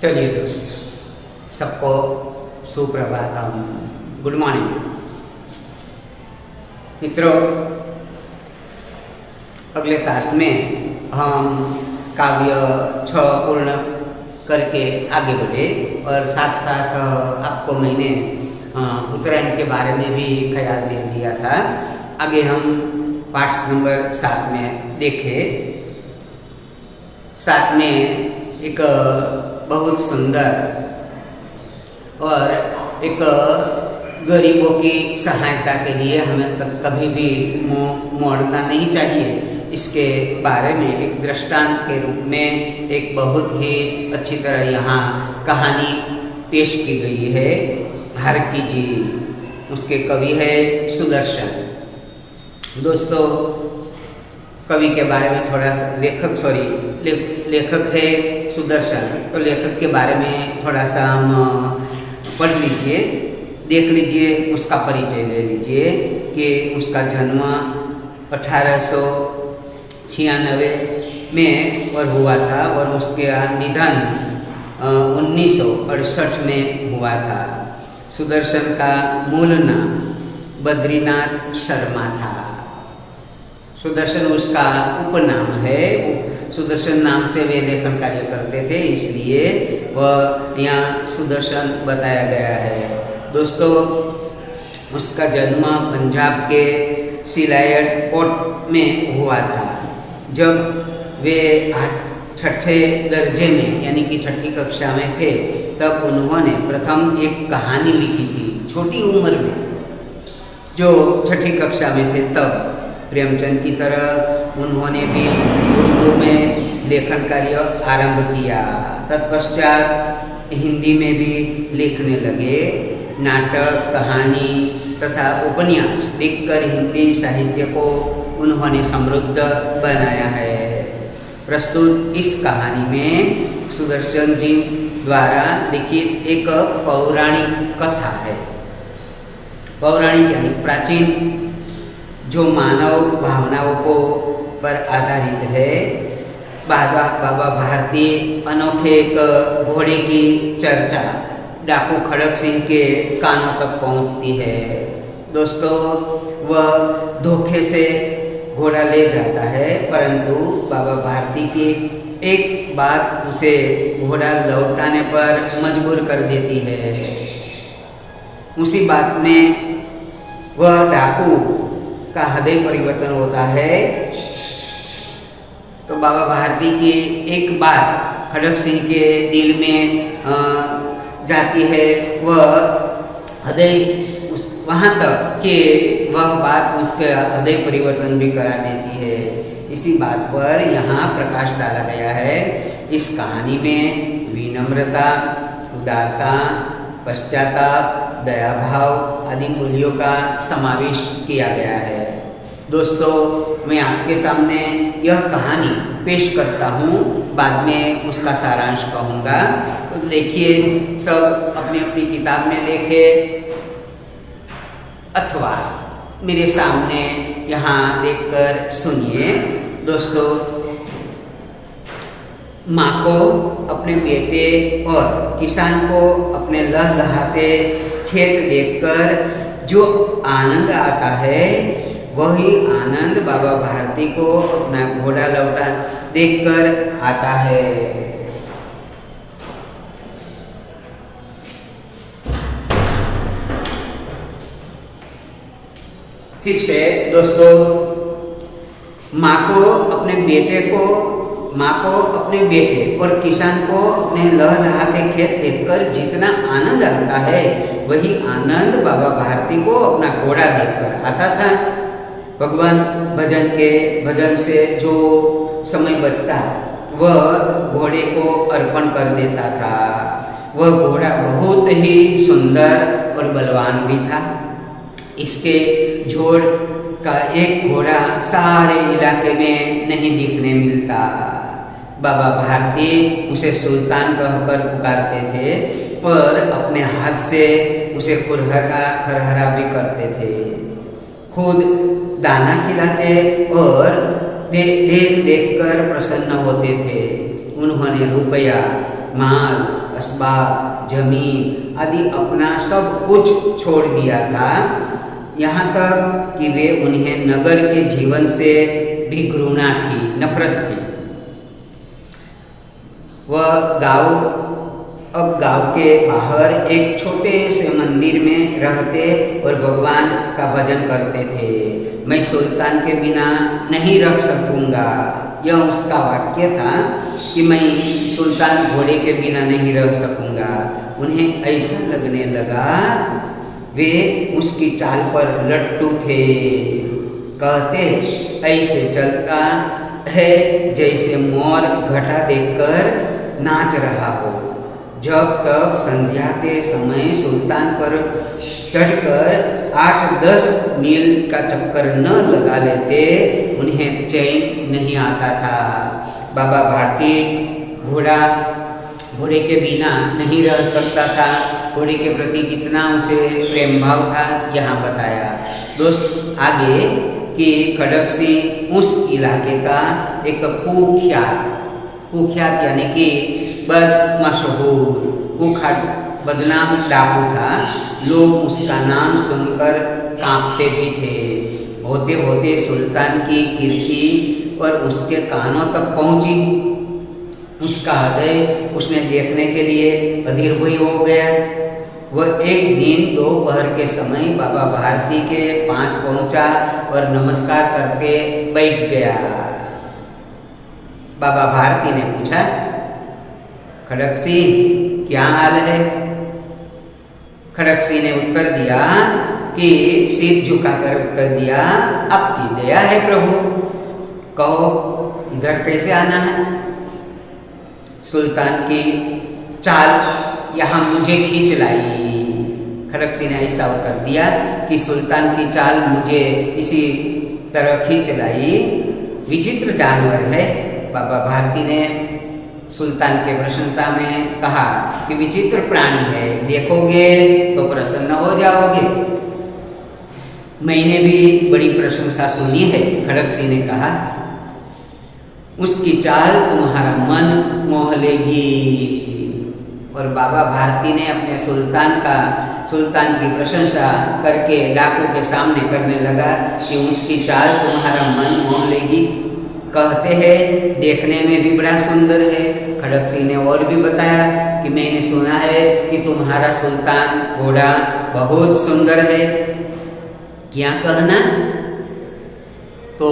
चलिए दोस्त, सबको सुप्रभातम, गुड मॉर्निंग। मित्रों, अगले तास में हम काव्य 6 पूर्ण करके आगे बढ़े और साथ साथ आपको मैंने उत्तरायण के बारे में भी ख्याल दे दिया था। आगे हम पाठ नंबर 7 में देखे। 7 में एक बहुत सुंदर और एक गरीबों की सहायता के लिए हमें कभी भी मुँह मोड़ना नहीं चाहिए। इसके बारे में एक दृष्टांत के रूप में एक बहुत ही अच्छी तरह यहाँ कहानी पेश की गई है। भारती जी, उसके कवि है सुदर्शन। दोस्तों, कवि के बारे में थोड़ा सा लेखक है सुदर्शन, तो लेखक के बारे में थोड़ा सा हम पढ़ लीजिए, देख लीजिए, उसका परिचय ले लीजिए कि उसका जन्म 1896 में और हुआ था और उसका निधन 1968 में हुआ था। सुदर्शन का मूल नाम बद्रीनाथ शर्मा था। सुदर्शन उसका उपनाम है। सुदर्शन नाम से वे लेखन कार्य करते थे, इसलिए वह यहाँ सुदर्शन बताया गया है। दोस्तों, उसका जन्म पंजाब के सिलायट कोट में हुआ था। जब वे 6ठे दर्जे में यानी कि 6ठी कक्षा में थे, तब उन्होंने प्रथम एक कहानी लिखी थी, छोटी उम्र में, जो 6ठी कक्षा में थे। तब प्रेमचंद की तरह उन्होंने भी उर्दू में लेखन कार्य आरंभ किया। तत्पश्चात हिंदी में भी लिखने लगे। नाटक, कहानी तथा उपन्यास लिखकर हिंदी साहित्य को उन्होंने समृद्ध बनाया है। प्रस्तुत इस कहानी में सुदर्शन जी द्वारा लिखित एक पौराणिक कथा है। पौराणिक यानी प्राचीन, जो मानव भावनाओं को पर आधारित है। बाबा भारती अनोखे एक घोड़े की चर्चा डाकू खड़क सिंह के कानों तक पहुंचती है। दोस्तों, वह धोखे से घोड़ा ले जाता है, परंतु बाबा भारती की एक बात उसे घोड़ा लौटाने पर मजबूर कर देती है। उसी बात में वह डाकू का हृदय परिवर्तन होता है। तो बाबा भारती की एक बात खड़क सिंह के दिल में जाती है। वह हृदय वहाँ तक कि वह बात उसके हृदय परिवर्तन भी करा देती है। इसी बात पर यहाँ प्रकाश डाला गया है। इस कहानी में विनम्रता, उदारता, पश्चाताप, दया भाव आदि मूल्यों का समावेश किया गया है। दोस्तों, मैं आपके सामने यह कहानी पेश करता हूँ, बाद में उसका सारांश कहूँगा। तो देखिए, सब अपनी अपनी किताब में देखे अथवा मेरे सामने यहाँ देखकर सुनिए। दोस्तों, माँ को अपने बेटे और किसान को अपने लहलहाते खेत देखकर जो आनंद आता है, वही आनंद बाबा भारती को अपना घोड़ा लौटा देखकर आता है। फिर से दोस्तों, माँ को अपने बेटे और किसान को अपने लहलहाते खेत देखकर जितना आनंद आता है, वही आनंद बाबा भारती को अपना घोड़ा देखकर आता था। भगवान भजन से जो समय बचता, वह घोड़े को अर्पण कर देता था। वह घोड़ा बहुत ही सुंदर और बलवान भी था। इसके जोड़ का एक घोड़ा सारे इलाके में नहीं दिखने मिलता। बाबा भारती उसे सुल्तान कहकर पुकारते थे और अपने हाथ से उसे खरहरा भी करते थे। खुद दाना खिलाते और देख कर प्रसन्न होते थे। उन्होंने रुपया माल, असबाब, जमीन आदि अपना सब कुछ छोड़ दिया था, यहाँ तक कि वे उन्हें नगर के जीवन से भी घृणा थी, नफरत थी। वह अब गांव के बाहर एक छोटे से मंदिर में रहते और भगवान का भजन करते थे। मैं सुल्तान के बिना नहीं रह सकूंगा, यह उसका वाक्य था कि मैं सुल्तान घोड़े के बिना नहीं रह सकूंगा। उन्हें ऐसा लगने लगा वे उसकी चाल पर लट्टू थे। कहते ऐसे चलता है जैसे मोर घटा देकर नाच रहा हो। जब तक संध्या के समय सुल्तान पर चढ़कर 8-10 मील का चक्कर न लगा लेते, उन्हें चैन नहीं आता था। बाबा भारती घोड़े के बिना नहीं रह सकता था। घोड़े के प्रति कितना उसे प्रेम भाव था, यहाँ बताया। दोस्त आगे कि खड़क सिंह उस इलाके का एक कुख्यात यानी कि बदमशहूर कुख्यात बदनाम डाकू था। लोग उसका नाम सुनकर कांपते भी थे। होते होते सुल्तान की कीर्ति और उसके कानों तक पहुंची। उसका हृदय उसने देखने के लिए अधीर हुई हो गया। वह एक दिन दोपहर के समय बाबा भारती के पास पहुंचा और नमस्कार करके बैठ गया। बाबा भारती ने पूछा, खड़क सिंह क्या हाल है? खड़क सिंह ने उत्तर दिया कि सिर झुकाकर उत्तर दिया, आपकी दया है प्रभु, कहो इधर कैसे आना है? सुल्तान की चाल यहाँ मुझे खींच लाई। खड़क सिंह ने ऐसा उत्तर दिया कि सुल्तान की चाल मुझे इसी तरह खींच लाई। विचित्र जानवर है। बाबा भारती ने सुल्तान के प्रशंसा में कहा कि विचित्र प्राणी है, देखोगे तो प्रसन्न हो जाओगे। मैंने भी बड़ी प्रशंसा सुनी है, खड़क सिंह ने कहा। उसकी चाल तुम्हारा मन मोह लेगी। और बाबा भारती ने अपने सुल्तान की प्रशंसा करके डाकू के सामने करने लगा कि उसकी चाल तुम्हारा मन मोह लेगी। कहते हैं देखने में भी बड़ा सुंदर है। खड़क सिंह ने और भी बताया कि मैंने सुना है कि तुम्हारा सुल्तान घोड़ा बहुत सुंदर है। क्या कहना? तो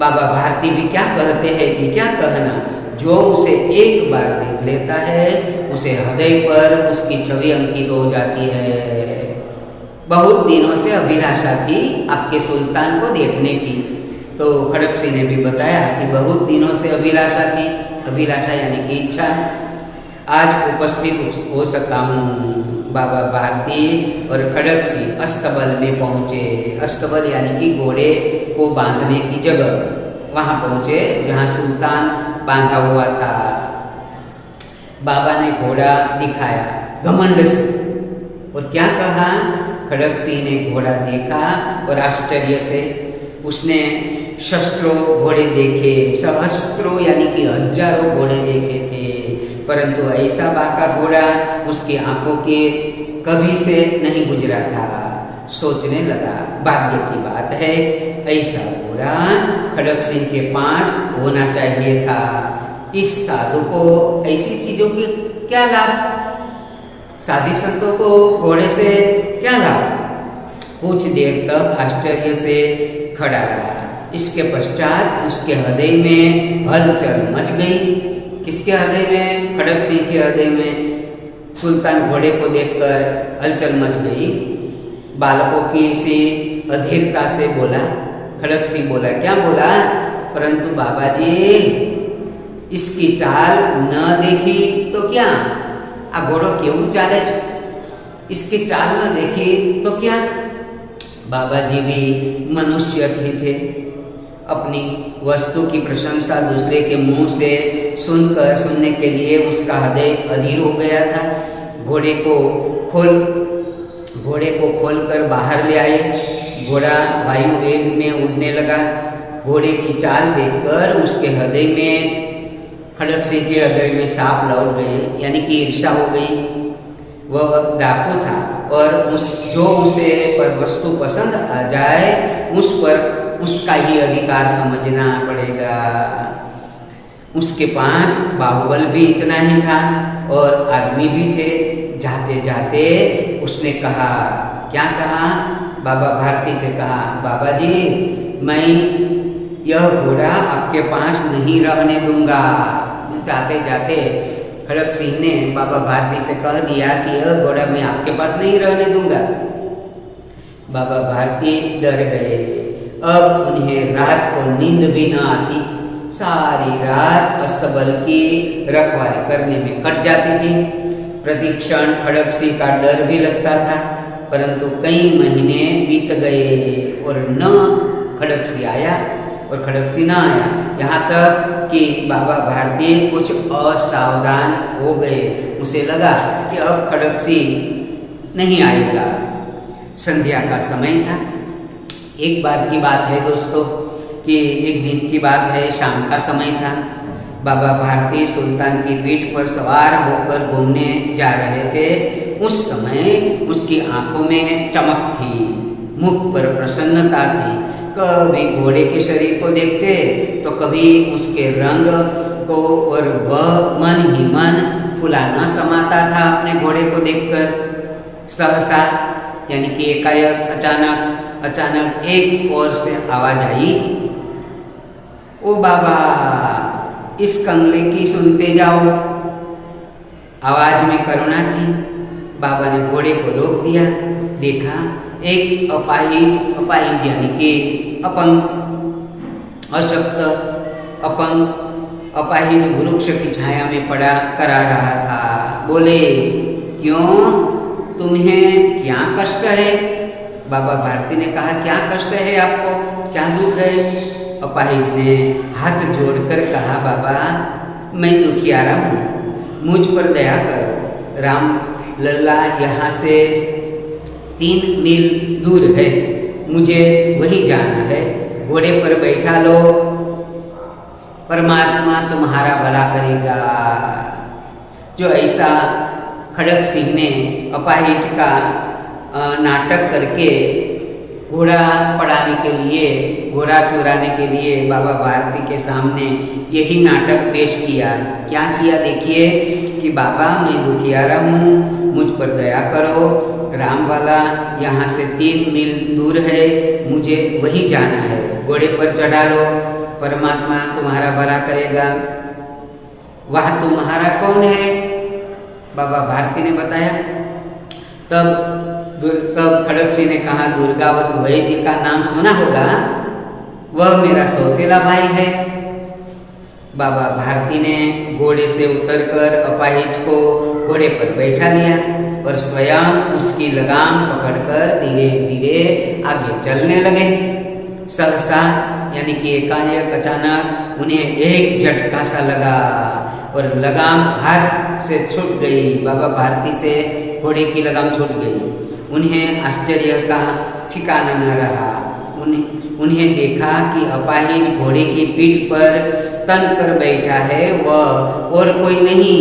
बाबा भारती भी क्या कहते हैं कि क्या कहना, जो उसे एक बार देख लेता है उसे हृदय पर उसकी छवि अंकित हो जाती है। बहुत दिनों से अभिलाषा थी आपके सुल्तान को देखने की। तो खड़क सिंह ने भी बताया कि बहुत दिनों से अभिलाषा थी, अभिलाषा यानी कि इच्छा। आज उपस्थित हो सका हूँ। बाबा भारती और खड़क सिंह अस्तबल में पहुँचे। अस्तबल यानी कि घोड़े को बांधने की जगह, वहाँ पहुँचे जहाँ सुल्तान बांधा हुआ था। बाबा ने घोड़ा दिखाया घमंड से और क्या कहा? खड़क सिंह ने घोड़ा देखा और आश्चर्य से उसने शस्त्रों घोड़े देखे, सहस्त्रों यानी कि हजारों घोड़े देखे थे, परंतु ऐसा बाका घोड़ा उसकी आंखों के कभी से नहीं गुजरा था। सोचने लगा भाग्य की बात है, ऐसा घोड़ा खड़क सिंह के पास होना चाहिए था। इस साधु को ऐसी चीजों की क्या लाभ? साधु संतों को घोड़े से क्या लाभ? कुछ देर तक आश्चर्य से खड़ा रहा। इसके पश्चात उसके हृदय में हलचल मच गई। किसके हृदय में? खड़क सिंह के हृदय में। सुल्तान घोड़े को देखकर हलचल मच गई। बालकों की सी अधीरता से बोला, खड़क सिंह बोला, क्या बोला? परंतु बाबा जी इसकी चाल न देखी तो क्या? आ घोड़ो केवू चाले छे? इसकी चाल न देखी तो क्या? बाबा जी भी मनुष्य ही थे। अपनी वस्तु की प्रशंसा दूसरे के मुंह से सुनने के लिए उसका हृदय अधीर हो गया था। घोड़े को खोलकर बाहर ले आए। घोड़ा वायु वेग में उड़ने लगा। घोड़े की चाल देखकर उसके हृदय में खड़क सिंह के हृदय में सांप लौट गए, यानी कि ईर्ष्या हो गई। वह डाकू था और जो उसे पर वस्तु पसंद आ जाए उस पर उसका ही अधिकार समझना पड़ेगा। उसके पास बाहुबल भी इतना ही था और आदमी भी थे। जाते जाते उसने कहा, क्या कहा? बाबा भारती से कहा, बाबा जी मैं यह घोड़ा आपके पास नहीं रहने दूंगा। जाते जाते खड़क सिंह ने बाबा भारती से कह दिया कि यह घोड़ा मैं आपके पास नहीं रहने दूंगा। बाबा भारती डर गए। अब उन्हें रात को नींद भी न आती। सारी रात अस्तबल की रखवाली करने में कट जाती थी। प्रतिक्षण खड़क सिंह का डर भी लगता था, परंतु कई महीने बीत गए और न खड़क सिंह आया और खड़क सिंह न आया। यहाँ तक कि बाबा भारती कुछ असावधान हो गए। उसे लगा कि अब खड़क सिंह नहीं आएगा। संध्या का समय था। एक बार की बात है दोस्तों कि एक दिन की बात है, शाम का समय था। बाबा भारती सुल्तान की पीठ पर सवार होकर घूमने जा रहे थे। उस समय उसकी आंखों में चमक थी, मुख पर प्रसन्नता थी। कभी घोड़े के शरीर को देखते तो कभी उसके रंग को, और वह मन ही मन फुला न समाता था अपने घोड़े को देखकर। सहसा यानी कि एकाएक अचानक एक ओर से आवाज आई, ओ बाबा इस कंगले की सुनते जाओ। आवाज में करुणा थी। बाबा ने घोड़े को रोक दिया। देखा एक अपाहिज यानी कि अपंग, अशक्त अपाहिज वृक्ष की छाया में पड़ा करा रहा था। बोले, क्यों, तुम्हें क्या कष्ट है? बाबा भारती ने कहा, क्या कष्ट है आपको, क्या दुख है? अपाहिज ने हाथ जोड़कर कहा, बाबा मैं दुखियारा हूँ, मुझ पर दया करो। राम लल्ला यहाँ से 3 मील दूर है, मुझे वहीं जाना है। घोड़े पर बैठा लो, परमात्मा तुम्हारा भला करेगा। जो ऐसा खड़क सिंह ने अपाहिज का नाटक करके घोड़ा पड़ाने के लिए, घोड़ा चुराने के लिए बाबा भारती के सामने यही नाटक पेश किया। क्या किया देखिए कि बाबा मैं दुखियारा हूँ, मुझ पर दया करो। रामवाला यहाँ से 3 मील दूर है, मुझे वहीं जाना है। घोड़े पर चढ़ा लो, परमात्मा तुम्हारा भला करेगा। वह तुम्हारा कौन है? बाबा भारती ने बताया। तब खड़क सिंह ने कहा, दुर्गावत वैद्य का नाम सुना होगा, वह मेरा सौतेला भाई है। बाबा भारती ने घोड़े से उतरकर अपाहिज को घोड़े पर बैठा लिया और स्वयं उसकी लगाम पकड़कर धीरे धीरे आगे चलने लगे। सहसा यानी कि एकाएक अचानक उन्हें एक झटका सा लगा और लगाम हाथ से छूट गई। बाबा भारती से घोड़े की लगाम छूट गई। उन्हें आश्चर्य का ठिकाना न रहा। उन्हें देखा कि अपाहिज घोड़े की पीठ पर तन कर बैठा है, वह और कोई नहीं,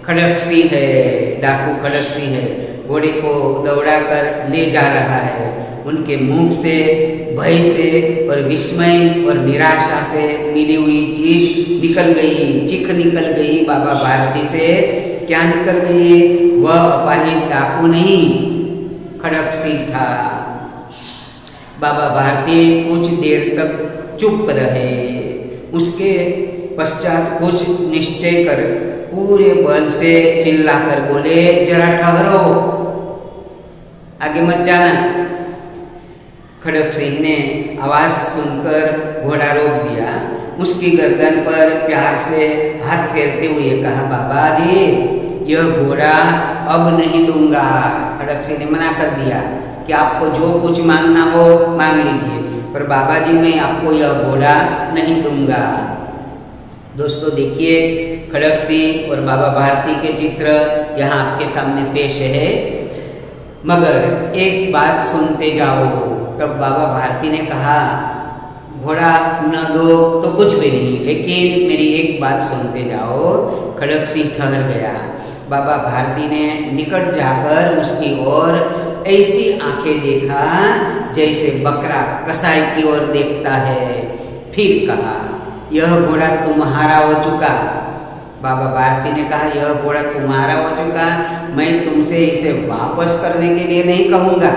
खड़क सिंह है, डाकू खड़क सिंह है। घोड़े को दौड़ाकर ले जा रहा है। उनके मुख से भय से और विस्मय और निराशा से मिली हुई चीज निकल गई, चीख निकल गई बाबा भारती से। क्या निकल गई? वह अपाहिज डाकू नहीं, खड़क सिंह था। बाबा भारती कुछ देर तक चुप रहे। उसके पश्चात कुछ निश्चय कर पूरे बल से चिल्लाकर बोले, जरा ठहरो, आगे मत जाना। खड़क सिंह ने आवाज सुनकर घोड़ा रोक दिया। उसकी गर्दन पर प्यार से हाथ फेरते हुए कहा, बाबा जी यह घोड़ा अब नहीं दूंगा। खड़क सिंह ने मना कर दिया कि आपको जो कुछ मांगना हो मांग लीजिए, पर बाबा जी मैं आपको यह घोड़ा नहीं दूंगा। दोस्तों देखिए, खड़क सिंह और बाबा भारती के चित्र यहाँ आपके सामने पेश है। मगर एक बात सुनते जाओ। तब बाबा भारती ने कहा, घोड़ा न दो तो कुछ भी नहीं, लेकिन मेरी एक बात सुनते जाओ। खड़ग सिंह ठहर गया। बाबा भारती ने निकट जाकर उसकी ओर ऐसी आंखें देखा जैसे बकरा कसाई की ओर देखता है। फिर कहा, यह घोड़ा तुम्हारा हो चुका। बाबा भारती ने कहा, यह घोड़ा तुम्हारा हो चुका, मैं तुमसे इसे वापस करने के लिए नहीं कहूँगा,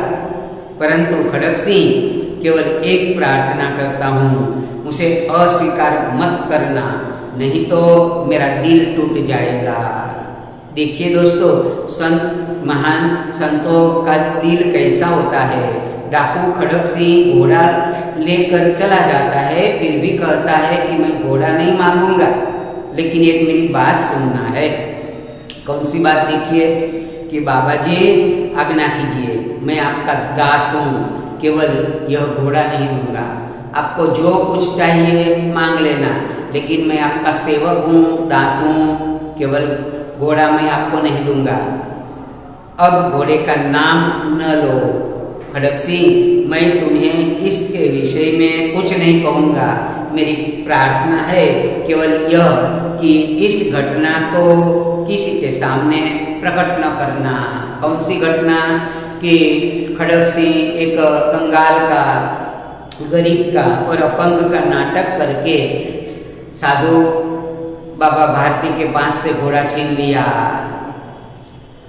परंतु खड़ग सिंह केवल एक प्रार्थना करता हूँ, उसे अस्वीकार मत करना, नहीं तो मेरा दिल टूट जाएगा। देखिए दोस्तों, संत महान संतों का दिल कैसा होता है। डाकू खड़ग सिंह घोड़ा लेकर चला जाता है, फिर भी कहता है कि मैं घोड़ा नहीं मांगूंगा, लेकिन एक मेरी बात सुनना है। कौन सी बात? देखिए कि बाबा जी आज्ञा कीजिए, मैं आपका दास हूँ, केवल यह घोड़ा नहीं दूंगा। आपको जो कुछ चाहिए मांग लेना, लेकिन मैं आपका सेवक हूँ, दास हूँ, केवल घोड़ा मैं आपको नहीं दूंगा। अब घोड़े का नाम न लो खड़ग सिंह, मैं तुम्हें इसके विषय में कुछ नहीं कहूँगा। मेरी प्रार्थना है केवल यह कि इस घटना को किसी के सामने प्रकट न करना। कौन सी घटना? कि खड़ग सिंह एक कंगाल का, गरीब का और अपंग का नाटक करके साधु बाबा भारती के पास से घोड़ा छीन लिया।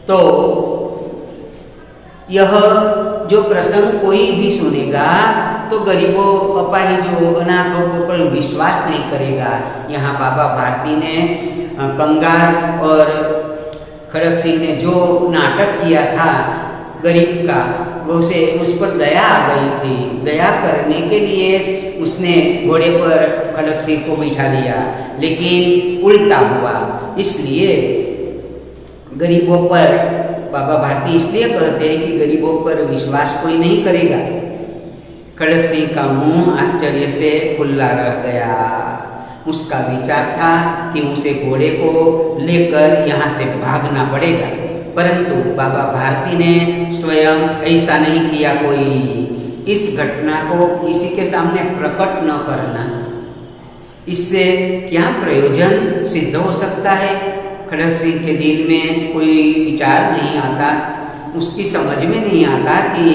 तो यह जो प्रसंग कोई भी सुनेगा तो गरीबों, अपाहिजों, अनाथों को पर विश्वास नहीं करेगा। यहाँ बाबा भारती ने कंगाल और खड़ग सिंह ने जो नाटक किया था गरीब का, वो से उस पर दया आ गई थी। दया करने के लिए उसने घोड़े पर खड़ग सिंह को बिठा लिया, लेकिन उल्टा हुआ। इसलिए गरीबों पर बाबा भारती इसलिए कहते हैं कि गरीबों पर विश्वास कोई नहीं करेगा। खड़ग सिंह का मुंह आश्चर्य से खुला रह गया। उसका विचार था कि उसे घोड़े को लेकर यहाँ से भागना पड़ेगा, परंतु बाबा भारती ने स्वयं ऐसा नहीं किया। कोई इस घटना को किसी के सामने प्रकट न करना, इससे क्या प्रयोजन सिद्ध हो सकता है? खड़ग सिंह के दिल में कोई विचार नहीं आता, उसकी समझ में नहीं आता कि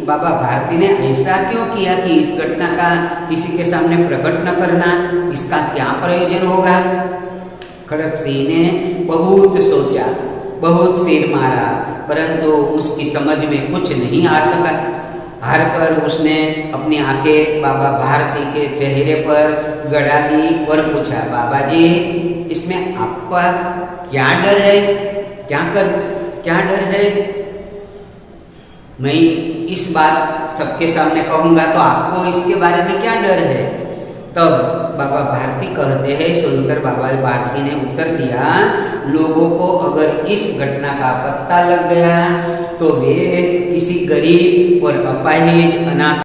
बाबा भारती ने ऐसा क्यों किया कि इस घटना का किसी के सामने प्रकट न करना, इसका क्या प्रयोजन होगा। खड़ग सिंह ने बहुत सोचा, बहुत सिर मारा, परंतु उसकी समझ में कुछ नहीं आ सका। हार कर उसने अपनी आंखें बाबा भारती के चेहरे पर गड़ा दी और पूछा, बाबा जी, इसमें आपका क्या डर है? क्या डर है? मैं इस बात सबके सामने कहूँगा तो आपको इसके बारे में क्या डर है? तब बाबा भारती कहते हैं, सुनकर बाबा भारती ने उत्तर दिया, लोगों को अगर इस घटना का पता लग गया तो वे किसी गरीब और अपाहिज, अनाथ